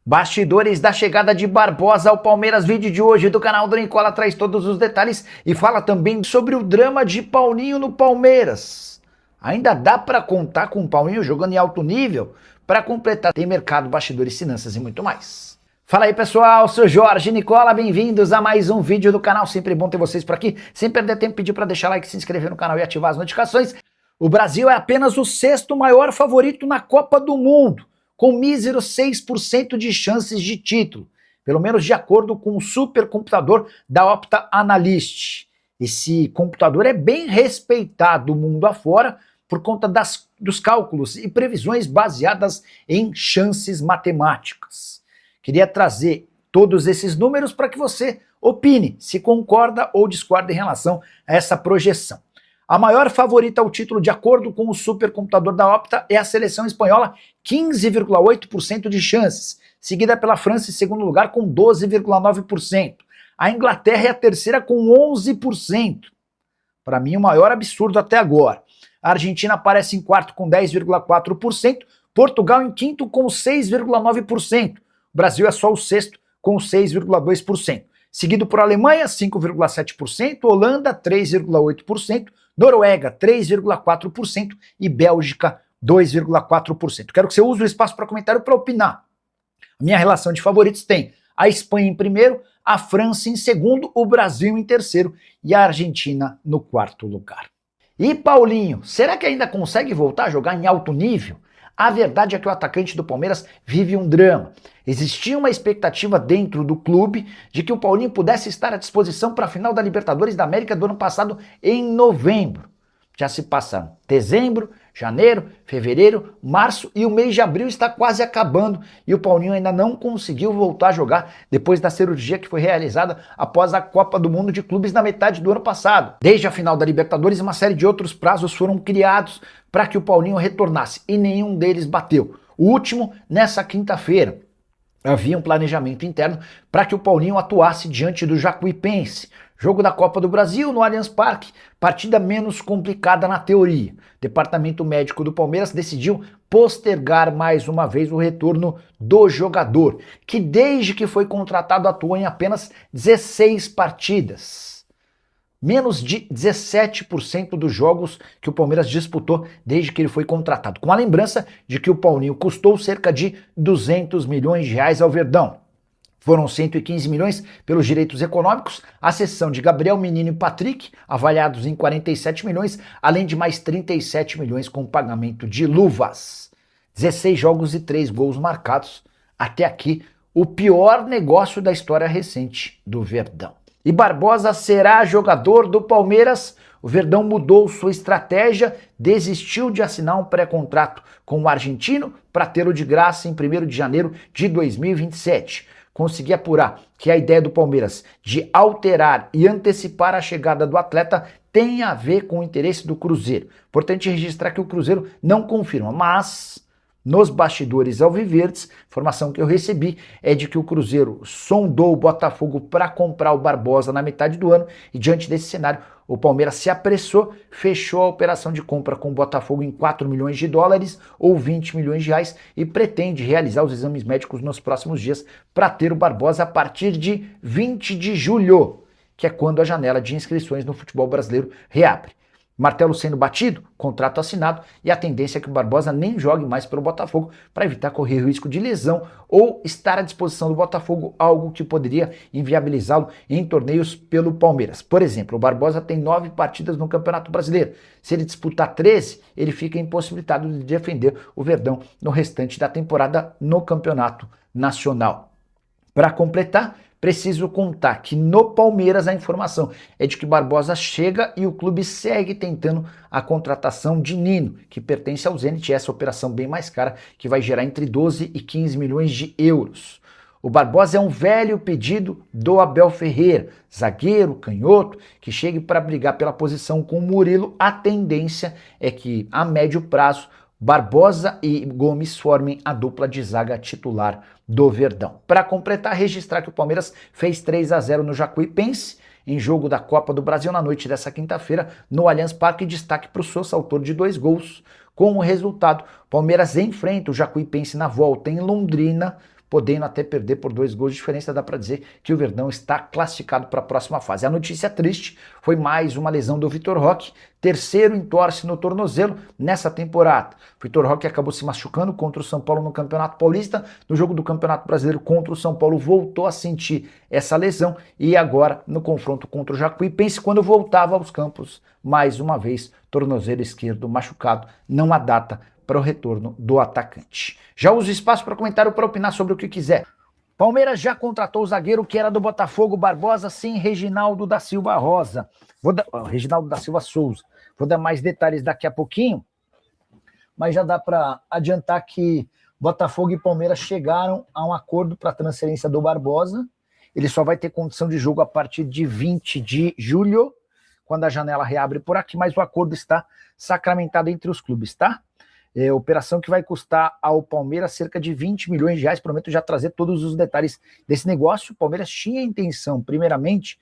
Bastidores da chegada de Barbosa ao Palmeiras, vídeo de hoje do canal do Nicola traz todos os detalhes e fala também sobre o drama de Paulinho no Palmeiras. Ainda dá para contar com o Paulinho jogando em alto nível? Para completar, tem mercado, bastidores, finanças e muito mais. Fala aí pessoal, sou Jorge Nicola, bem-vindos a mais um vídeo do canal, sempre bom ter vocês por aqui. Sem perder tempo, pedir para deixar like, se inscrever no canal e ativar as notificações. O Brasil é apenas o sexto maior favorito na Copa do Mundo, com míseros 6% de chances de título, pelo menos de acordo com o supercomputador da Opta Analyst. Esse computador é bem respeitado mundo afora por conta dos cálculos e previsões baseadas em chances matemáticas. Queria trazer todos esses números para que você opine se concorda ou discorda em relação a essa projeção. A maior favorita ao título, de acordo com o supercomputador da Opta, é a seleção espanhola, 15,8% de chances, seguida pela França em segundo lugar com 12,9%. A Inglaterra é a terceira com 11%. Para mim, o maior absurdo até agora. A Argentina aparece em quarto com 10,4%, Portugal em quinto com 6,9%. O Brasil é só o sexto com 6,2%. Seguido por Alemanha, 5,7%, Holanda, 3,8%, Noruega, 3,4% e Bélgica, 2,4%. Quero que você use o espaço para comentário para opinar. A minha relação de favoritos tem a Espanha em primeiro, a França em segundo, o Brasil em terceiro e a Argentina no quarto lugar. E Paulinho, será que ainda consegue voltar a jogar em alto nível? A verdade é que o atacante do Palmeiras vive um drama. Existia uma expectativa dentro do clube de que o Paulinho pudesse estar à disposição para a final da Libertadores da América do ano passado em novembro. Já se passaram dezembro, janeiro, fevereiro, março e o mês de abril está quase acabando e o Paulinho ainda não conseguiu voltar a jogar depois da cirurgia que foi realizada após a Copa do Mundo de Clubes na metade do ano passado. Desde a final da Libertadores, uma série de outros prazos foram criados para que o Paulinho retornasse e nenhum deles bateu. O último nessa quinta-feira. Havia um planejamento interno para que o Paulinho atuasse diante do Jacuipense. Jogo da Copa do Brasil no Allianz Parque, partida menos complicada na teoria. O departamento médico do Palmeiras decidiu postergar mais uma vez o retorno do jogador, que desde que foi contratado atuou em apenas 16 partidas. Menos de 17% dos jogos que o Palmeiras disputou desde que ele foi contratado. Com a lembrança de que o Paulinho custou cerca de 200 milhões de reais ao Verdão. Foram 115 milhões pelos direitos econômicos, a cessão de Gabriel Menino e Patrick, avaliados em 47 milhões, além de mais 37 milhões com pagamento de luvas. 16 jogos e 3 gols marcados. Até aqui, o pior negócio da história recente do Verdão. E Barbosa será jogador do Palmeiras? O Verdão mudou sua estratégia, desistiu de assinar um pré-contrato com o argentino para tê-lo de graça em 1º de janeiro de 2027. Consegui apurar que a ideia do Palmeiras de alterar e antecipar a chegada do atleta tem a ver com o interesse do Cruzeiro. Importante registrar que o Cruzeiro não confirma, mas nos bastidores alviverdes, informação que eu recebi é de que o Cruzeiro sondou o Botafogo para comprar o Barbosa na metade do ano e diante desse cenário o Palmeiras se apressou, fechou a operação de compra com o Botafogo em 4 milhões de dólares ou 20 milhões de reais e pretende realizar os exames médicos nos próximos dias para ter o Barbosa a partir de 20 de julho, que é quando a janela de inscrições no futebol brasileiro reabre. Martelo sendo batido, contrato assinado e a tendência é que o Barbosa nem jogue mais pelo Botafogo para evitar correr risco de lesão ou estar à disposição do Botafogo, algo que poderia inviabilizá-lo em torneios pelo Palmeiras. Por exemplo, o Barbosa tem 9 partidas no Campeonato Brasileiro. Se ele disputar 13, ele fica impossibilitado de defender o Verdão no restante da temporada no Campeonato Nacional. Para completar, preciso contar que no Palmeiras a informação é de que Barbosa chega e o clube segue tentando a contratação de Nino, que pertence ao Zenit, essa operação bem mais cara, que vai gerar entre 12 e 15 milhões de euros. O Barbosa é um velho pedido do Abel Ferreira, zagueiro, canhoto, que chegue para brigar pela posição com o Murilo. A tendência é que, a médio prazo, Barbosa e Gomes formem a dupla de zaga titular do Verdão. Para completar, registrar que o Palmeiras fez 3-0 no Jacuipense, em jogo da Copa do Brasil na noite dessa quinta-feira, no Allianz Parque, destaque para o Sousa, autor de 2 gols. Com o resultado, Palmeiras enfrenta o Jacuipense na volta em Londrina podendo até perder por 2 gols de diferença. Dá para dizer que o Verdão está classificado para a próxima fase. A notícia triste foi mais uma lesão do Vitor Roque, terceiro entorse no tornozelo nessa temporada. O Vitor Roque acabou se machucando contra o São Paulo no Campeonato Paulista. No jogo do Campeonato Brasileiro contra o São Paulo voltou a sentir essa lesão e agora no confronto contra o Jacuipense, quando voltava aos campos, mais uma vez, tornozelo esquerdo machucado. Não há data para o retorno do atacante. Já uso espaço para comentário para opinar sobre o que quiser. Palmeiras já contratou o zagueiro que era do Botafogo, Barbosa, sim, Reginaldo da Silva Rosa. Reginaldo da Silva Souza. Vou dar mais detalhes daqui a pouquinho, mas já dá para adiantar que Botafogo e Palmeiras chegaram a um acordo para a transferência do Barbosa. Ele só vai ter condição de jogo a partir de 20 de julho, quando a janela reabre por aqui, mas o acordo está sacramentado entre os clubes, tá? Operação que vai custar ao Palmeiras cerca de 20 milhões de reais. Prometo já trazer todos os detalhes desse negócio. O Palmeiras tinha a intenção, primeiramente,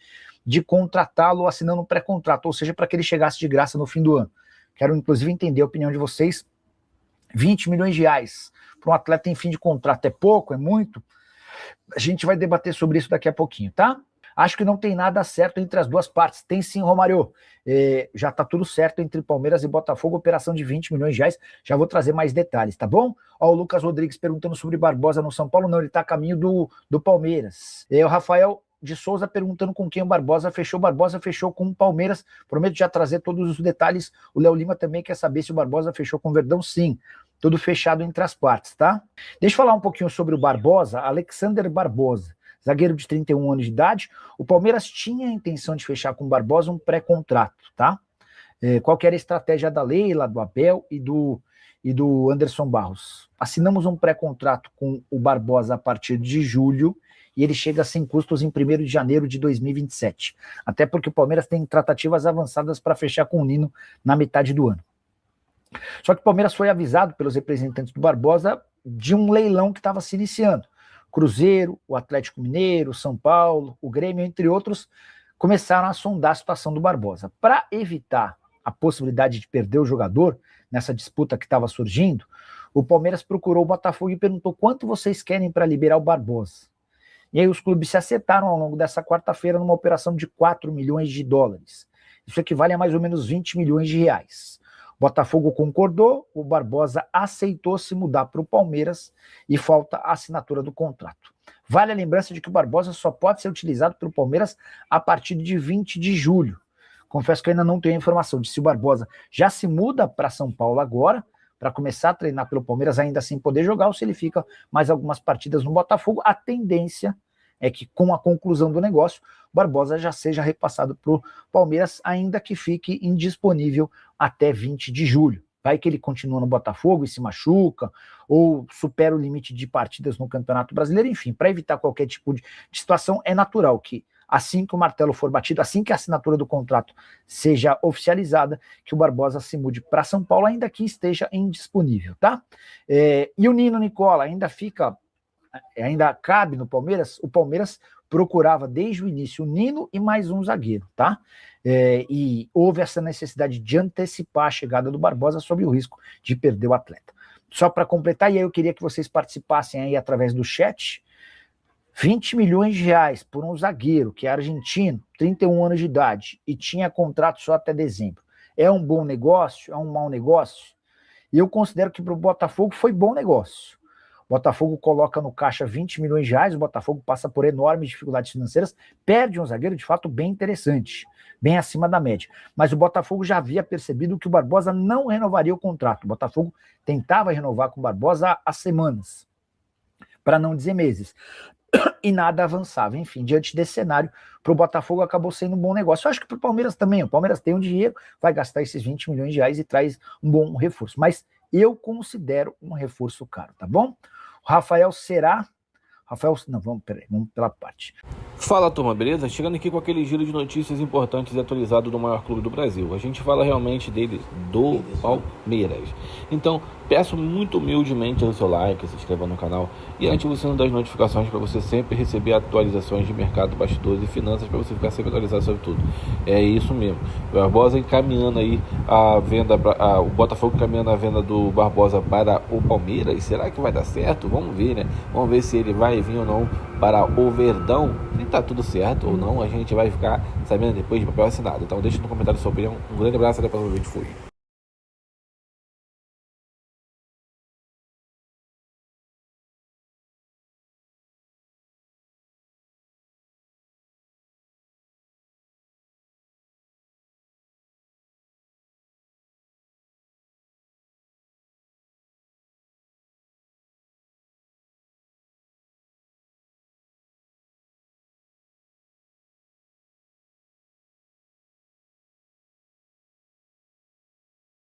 de contratá-lo assinando um pré-contrato, ou seja, para que ele chegasse de graça no fim do ano. Quero, inclusive, entender a opinião de vocês. 20 milhões de reais para um atleta em fim de contrato é pouco, é muito? A gente vai debater sobre isso daqui a pouquinho, tá? Acho que não tem nada certo entre as duas partes. Tem sim, Romário. Já está tudo certo entre Palmeiras e Botafogo, operação de 20 milhões de reais. Já vou trazer mais detalhes, tá bom? Ó, o Lucas Rodrigues perguntando sobre Barbosa no São Paulo. Não, ele está a caminho do Palmeiras. O Rafael de Souza perguntando com quem o Barbosa fechou. Barbosa fechou com o Palmeiras. Prometo já trazer todos os detalhes. O Léo Lima também quer saber se o Barbosa fechou com o Verdão. Sim, tudo fechado entre as partes, tá? Deixa eu falar um pouquinho sobre o Barbosa. Alexander Barbosa, zagueiro de 31 anos de idade. O Palmeiras tinha a intenção de fechar com o Barbosa um pré-contrato, tá? Qual que era a estratégia da Leila, do Abel e do Anderson Barros? Assinamos um pré-contrato com o Barbosa a partir de julho e ele chega sem custos em 1º de janeiro de 2027. Até porque o Palmeiras tem tratativas avançadas para fechar com o Nino na metade do ano. Só que o Palmeiras foi avisado pelos representantes do Barbosa de um leilão que estava se iniciando. Cruzeiro, o Atlético Mineiro, o São Paulo, o Grêmio, entre outros, começaram a sondar a situação do Barbosa. Para evitar a possibilidade de perder o jogador nessa disputa que estava surgindo, o Palmeiras procurou o Botafogo e perguntou quanto vocês querem para liberar o Barbosa. E aí os clubes se acertaram ao longo dessa quarta-feira numa operação de 4 milhões de dólares. Isso equivale a mais ou menos 20 milhões de reais. O Botafogo concordou, o Barbosa aceitou se mudar para o Palmeiras e falta a assinatura do contrato. Vale a lembrança de que o Barbosa só pode ser utilizado pelo Palmeiras a partir de 20 de julho. Confesso que ainda não tenho a informação de se o Barbosa já se muda para São Paulo agora, para começar a treinar pelo Palmeiras, ainda assim poder jogar, ou se ele fica mais algumas partidas no Botafogo. A tendência é que com a conclusão do negócio, o Barbosa já seja repassado para o Palmeiras, ainda que fique indisponível até 20 de julho. Vai que ele continua no Botafogo e se machuca, ou supera o limite de partidas no Campeonato Brasileiro, enfim, para evitar qualquer tipo de situação, é natural que assim que o martelo for batido, assim que a assinatura do contrato seja oficializada, que o Barbosa se mude para São Paulo, ainda que esteja indisponível, tá? E o Nino Nicola ainda cabe no Palmeiras? O Palmeiras procurava desde o início o Nino e mais um zagueiro, tá? E houve essa necessidade de antecipar a chegada do Barbosa sob o risco de perder o atleta. Só para completar, e aí eu queria que vocês participassem aí através do chat, 20 milhões de reais por um zagueiro que é argentino, 31 anos de idade e tinha contrato só até dezembro. É um bom negócio? É um mau negócio? E eu considero que para o Botafogo foi bom negócio. O Botafogo coloca no caixa 20 milhões de reais, o Botafogo passa por enormes dificuldades financeiras, perde um zagueiro de fato bem interessante, bem acima da média. Mas o Botafogo já havia percebido que o Barbosa não renovaria o contrato. O Botafogo tentava renovar com o Barbosa há semanas, para não dizer meses. E nada avançava. Enfim, diante desse cenário, para o Botafogo acabou sendo um bom negócio. Eu acho que para o Palmeiras também. O Palmeiras tem um dinheiro, vai gastar esses 20 milhões de reais e traz um bom reforço. Mas eu considero um reforço caro, tá bom? O Rafael será... Rafael, não, vamos pela parte. Fala, turma, beleza? Chegando aqui com aquele giro de notícias importantes e atualizado do maior clube do Brasil. A gente fala realmente dele, do Palmeiras. Então, peço muito humildemente o seu like, se inscreva no canal e ative o sino das notificações para você sempre receber atualizações de mercado, bastidores e finanças, para você ficar sempre atualizado sobre tudo. É isso mesmo. O Barbosa encaminhando aí a venda, o Botafogo encaminhando a venda do Barbosa para o Palmeiras. Será que vai dar certo? Vamos ver, né? Vamos ver se ele vai vir ou não para o Verdão. Se tá tudo certo ou não, a gente vai ficar sabendo depois de papel assinado. Então deixa no comentário sua opinião. Um grande abraço, até o próximo vídeo. Fui.